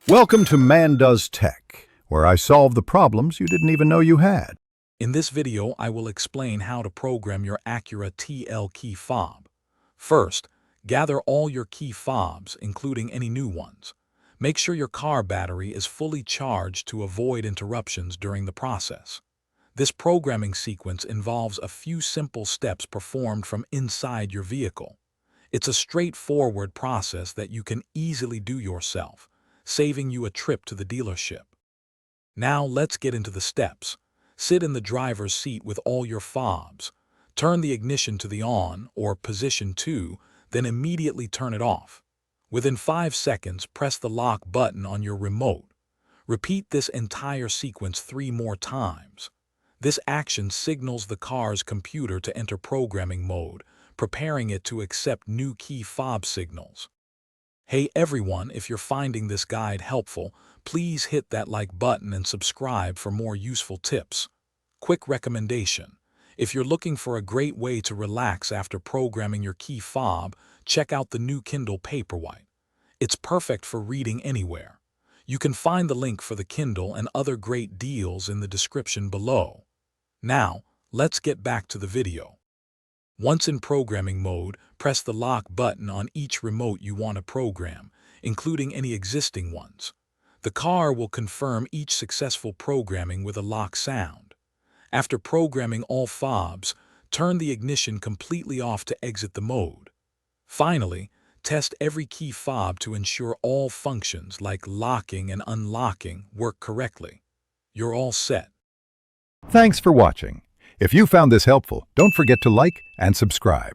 Welcome to Man Does Tech, where I solve the problems you didn't even know you had. In this video, I will explain how to program your Acura TL key fob. First, gather all your key fobs, including any new ones. Make sure your car battery is fully charged to avoid interruptions during the process. This programming sequence involves a few simple steps performed from inside your vehicle. It's a straightforward process that you can easily do yourself, saving you a trip to the dealership. Now let's get into the steps. Sit in the driver's seat with all your fobs. Turn the ignition to the on, or position 2, then immediately turn it off. Within 5 seconds, press the lock button on your remote. Repeat this entire sequence 3 more times. This action signals the car's computer to enter programming mode, preparing it to accept new key fob signals. Hey everyone, if you're finding this guide helpful, please hit that like button and subscribe for more useful tips. Quick recommendation: if you're looking for a great way to relax after programming your key fob, check out the new Kindle Paperwhite. It's perfect for reading anywhere. You can find the link for the Kindle and other great deals in the description below. Now, let's get back to the video. Once in programming mode, press the lock button on each remote you want to program, including any existing ones. The car will confirm each successful programming with a lock sound. After programming all fobs, turn the ignition completely off to exit the mode. Finally, test every key fob to ensure all functions like locking and unlocking work correctly. You're all set. Thanks for watching. If you found this helpful, don't forget to like and subscribe.